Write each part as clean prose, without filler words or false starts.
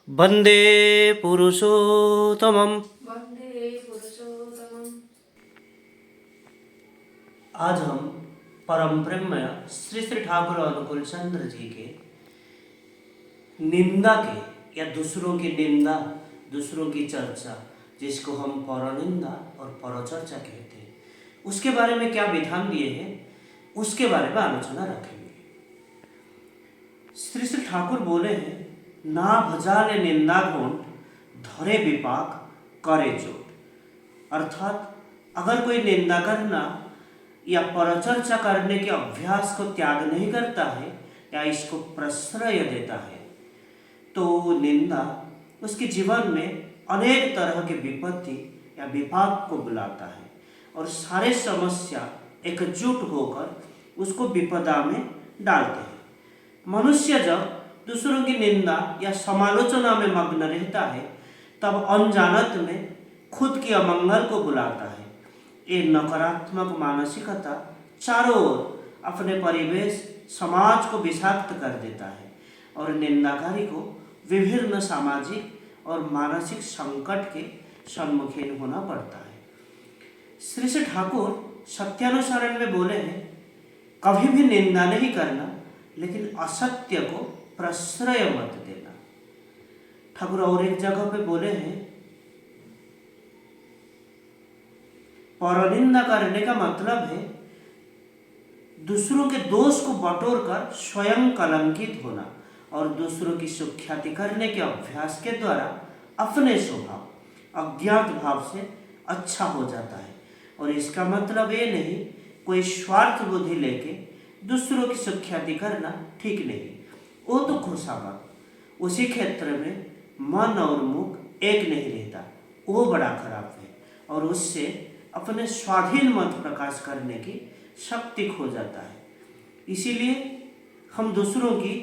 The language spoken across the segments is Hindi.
वंदे पुरुषोत्तमम्। वंदे पुरुषोत्तमम्। आज हम परम ब्रह्म श्री श्री ठाकुर अनुकूल चंद्र जी के निंदा के या दूसरों की निंदा, दूसरों की चर्चा, जिसको हम परनिंदा और परचर्चा कहते हैं, उसके बारे में क्या विधान दिए हैं, उसके बारे में आलोचना रखेंगे। श्री श्री ठाकुर बोले हैं, ना भजाले निंदा गुण धरे विपाक करे चोट। अर्थात अगर कोई निंदा करना या परचर्चा करने के अभ्यास को त्याग नहीं करता है या इसको प्रश्रय देता है तो निंदा उसके जीवन में अनेक तरह के विपत्ति या विपाक को बुलाता है और सारे समस्या एकजुट होकर उसको विपदा में डालते हैं। मनुष्य जब दूसरों की निंदा या समालोचना में मग्न रहता है तब अनजानत में खुद की अमंगल को बुलाता है। ये नकारात्मक मानसिकता चारों ओर अपने परिवेश समाज को विषाक्त कर देता है और निंदाकारी को विभिन्न सामाजिक और मानसिक संकट के सम्मुखीन होना पड़ता है। श्री श्री ठाकुर सत्यानुसरण में बोले हैं, कभी भी निंदा नहीं करना, लेकिन असत्य को प्रश्रय मत देना। ठाकुर और एक जगह पे बोले हैं, परनिंदा करने का मतलब है दूसरों के दोष को बटोरकर स्वयं कलंकित होना और दूसरों की सुख्याति करने के अभ्यास के द्वारा अपने स्वभाव अज्ञात भाव से अच्छा हो जाता है। और इसका मतलब ये नहीं कोई स्वार्थ बुद्धि लेके दूसरों की सुख्याति करना ठीक नहीं, वो तो खुशामद। उसी क्षेत्र में मन और मुख एक नहीं रहता, वो बड़ा खराब है और उससे अपने स्वाधीन मत प्रकाश करने की शक्ति खो जाता है। इसीलिए हम दूसरों की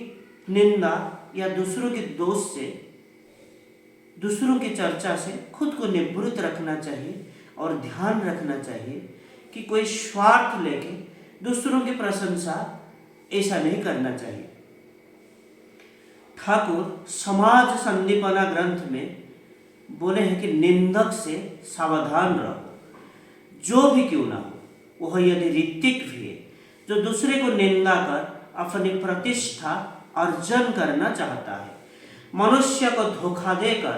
निंदा या दूसरों के दोष से, दूसरों की चर्चा से खुद को निवृत्त रखना चाहिए और ध्यान रखना चाहिए कि कोई स्वार्थ लेके दूसरों की प्रशंसा ऐसा नहीं करना चाहिए। ठाकुर समाज संदीपना ग्रंथ में बोले हैं कि निंदक से सावधान रहो, जो भी क्यों ना हो, वह यदि ऋतिक भी है, जो दूसरे को निंदा कर अपनी प्रतिष्ठा अर्जन करना चाहता है, मनुष्य को धोखा देकर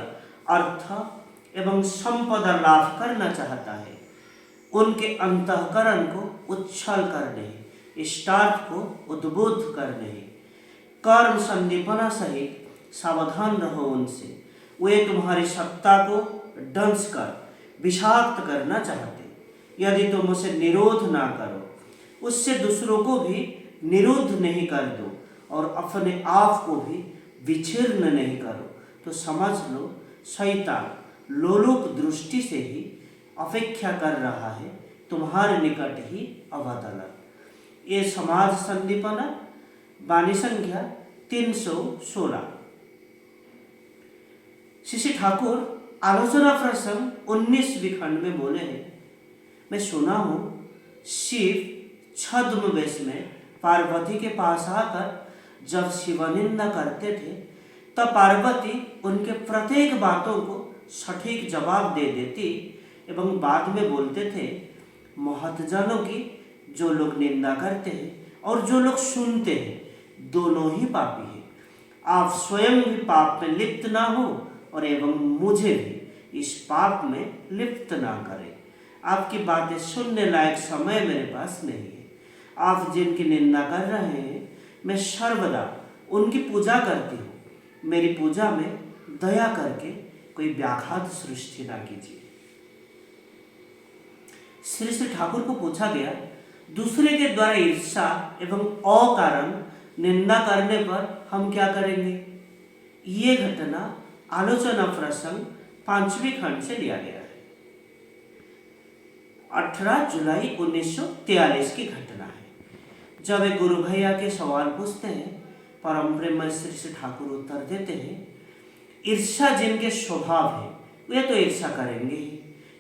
अर्थ एवं संपदा लाभ करना चाहता है, उनके अंतःकरण को उच्छल करने, इष्टार्थ को उद्बुद्ध करने, कर्म संदीपना सहित सावधान रहो उनसे। वे तुम्हारी सत्ता को दंश कर विषाक्त करना चाहते, यदि तुम उसे निरोध ना करो, उससे दूसरों को भी निरुद्ध नहीं कर दो और अपने आप को भी विचीर्ण नहीं करो, तो समझ लो शैतान लोलुप दृष्टि से ही अपेक्षा कर रहा है तुम्हारे निकट ही अवतरण। ये समाज संदीपना वाणी संख्या 316। श्री ठाकुर आलोचना प्रसंग 19वीं खंड में बोले हैं, मैं सुना हूं शिव छद्म वेश में पार्वती के पास आकर जब शिवनिंदा करते थे तब पार्वती उनके प्रत्येक बातों को सटीक जवाब दे देती एवं बाद में बोलते थे, महतजनों की जो लोग निंदा करते हैं और जो लोग सुनते हैं दोनों ही पापी हैं। आप स्वयं भी पाप में लिप्त ना हो और एवं मुझे भी इस पाप में लिप्त ना करें। आपकी बातें सुनने लायक समय मेरे पास नहीं है। आप जिनकी निंदा कर रहे हैं, मैं सर्वदा उनकी पूजा करती हूँ। मेरी पूजा में दया करके कोई व्याघात सृष्टि ना कीजिए। श्री श्री ठाकुर को पूछा गया, दूसरे के द्वारा ईर्ष्या एवं अकारण निंदा करने पर हम क्या करेंगे? ये घटना आलोचना प्रसंग 5वीं खंड से लिया गया है। 18 जुलाई 1943 की घटना है। जब एक गुरु भैया के सवाल पूछते हैं, परम प्रेम श्री श्री ठाकुर उत्तर देते हैं, ईर्ष्या जिनके स्वभाव है वे तो ईर्ष्या करेंगे ही,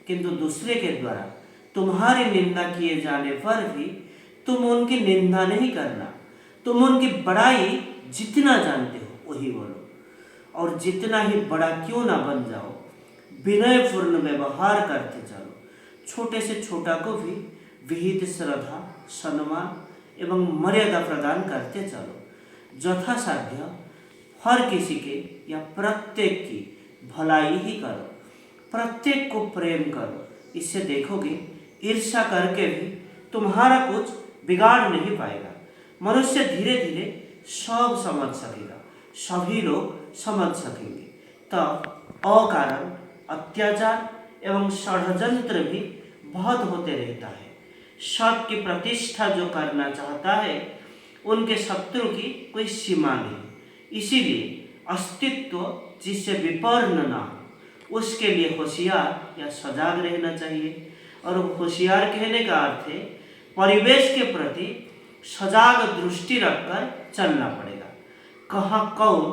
किंतु दूसरे के द्वारा तुम्हारी निंदा किए जाने पर भी तुम उनकी निंदा नहीं करना, तुम उनकी बड़ाई जितना जानते हो वही बोलो। और जितना ही बड़ा क्यों ना बन जाओ, विनयपूर्ण व्यवहार करते चलो। छोटे से छोटा को भी विहित श्रद्धा, सम्मान एवं मर्यादा प्रदान करते चलो। यथासाध्य हर किसी के या प्रत्येक की भलाई ही करो, प्रत्येक को प्रेम करो। इससे देखोगे ईर्ष्या करके भी तुम्हारा कुछ बिगाड़ नहीं पाएगा। मनुष्य धीरे धीरे सब समझ सकेगा, सभी लोग समझ सकेंगे। तब अकारण अत्याचार एवं षड्यंत्र भी बहुत होते रहता है। सत्य की प्रतिष्ठा जो करना चाहता है, उनके शत्रु की कोई सीमा नहीं। इसीलिए अस्तित्व जिससे विपन्न ना हो, उसके लिए होशियार या सजाग रहना चाहिए। और होशियार कहने का अर्थ है परिवेश के प्रति सजाग दृष्टि रखकर चलना पड़ेगा। कहाँ कौन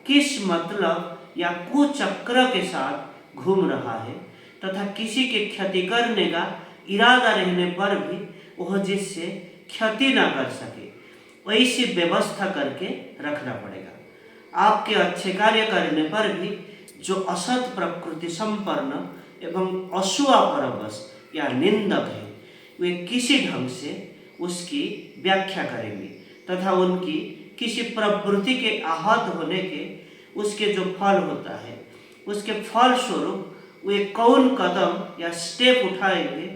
किस मतलब या कुचक्र के साथ घूम रहा है तथा किसी के क्षति करने का इरादा रहने पर भी वह जिससे क्षति ना कर सके, वैसी व्यवस्था करके रखना पड़ेगा। आपके अच्छे कार्य करने पर भी जो असत प्रकृति संपन्न एवं असूआपरवश या निंदक है, वे किसी ढंग से उसकी व्याख्या करेंगे तथा उनकी किसी प्रवृत्ति के आहत होने के उसके जो फल होता है, उसके फल स्वरूप वे कौन कदम या स्टेप उठाएंगे,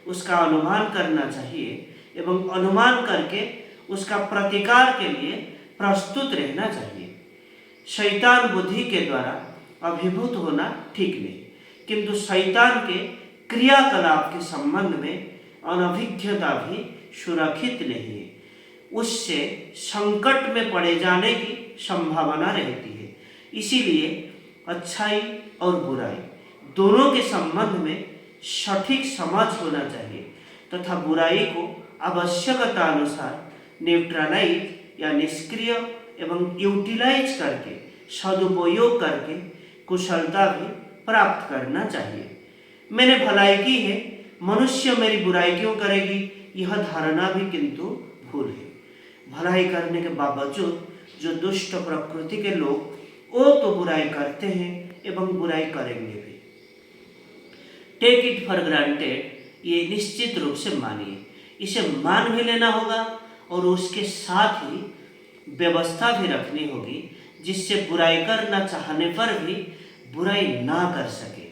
उसका अनुमान करना चाहिए एवं अनुमान करके उसका प्रतिकार के लिए प्रस्तुत रहना चाहिए। शैतान बुद्धि के द्वारा अभिभूत होना ठीक नहीं, किंतु शैतान के क्रियाकलाप के संबंध में अनभिज्ञता भी सुरक्षित नहीं है। उससे संकट में पड़े जाने की संभावना रहती है। इसीलिए अच्छाई और बुराई दोनों के संबंध में सटीक समझ होना चाहिए तथा बुराई को आवश्यकता अनुसार न्यूट्रलाइज या निष्क्रिय एवं यूटिलाइज करके सदुपयोग करके कुशलता भी प्राप्त करना चाहिए। मैंने भलाई की है, मनुष्य मेरी बुराई क्यों करेगी, यह धारणा भी किंतु भूल है। भलाई करने के बावजूद जो दुष्ट प्रकृति के लोग वो तो बुराई करते हैं एवं बुराई करेंगे भी। टेक इट फॉर ग्रांटेड, ये निश्चित रूप से मानिए, इसे मान भी लेना होगा और उसके साथ ही व्यवस्था भी रखनी होगी जिससे बुराई करना चाहने पर भी बुराई ना कर सके।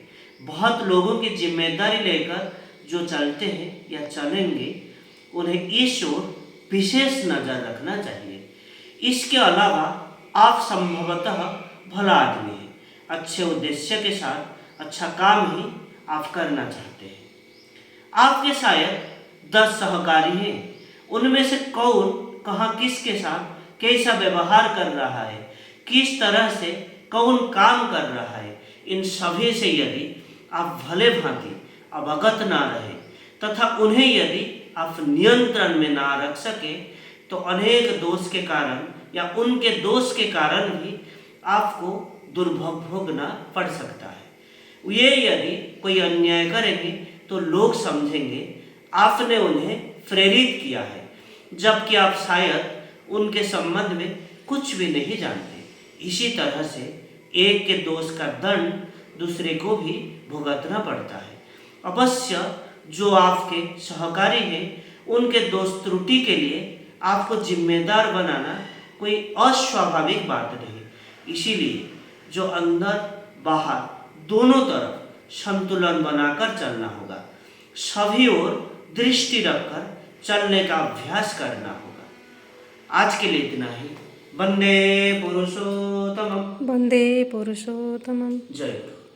बहुत लोगों की जिम्मेदारी लेकर जो चलते हैं या चलेंगे, उन्हें इस ओर विशेष नजर रखना चाहिए। इसके अलावा आप संभवतः भला आदमी हैं, अच्छे उद्देश्य के साथ अच्छा काम ही आप करना चाहते हैं। आपके शायद 10 सहकारी हैं, उनमें से कौन कहाँ किसके साथ कैसा व्यवहार कर रहा है, किस तरह से कौन काम कर रहा है, इन सभी से यदि आप भले भांति अवगत ना रहे तथा उन्हें यदि आप नियंत्रण में ना रख सके, तो अनेक दोष के कारण या उनके दोष के कारण भी आपको दुर्भोग भोगना पड़ सकता है। ये यदि कोई अन्याय करेंगे तो लोग समझेंगे आपने उन्हें प्रेरित किया है, जबकि आप शायद उनके संबंध में कुछ भी नहीं जानते। इसी तरह से एक के दोष का दंड दूसरे को भी भुगतना पड़ता है। अवश्य जो आपके सहकारी हैं, उनके दोष त्रुटि के लिए आपको जिम्मेदार बनाना कोई अस्वाभाविक बात नहीं। इसीलिए जो अंदर बाहर दोनों तरफ संतुलन बनाकर चलना होगा, सभी ओर दृष्टि रखकर चलने का अभ्यास करना होगा। आज के लिए इतना ही। वंदे पुरुषोत्तमम्। वन्दे पुरुषोत्तमम्। जय गुरु।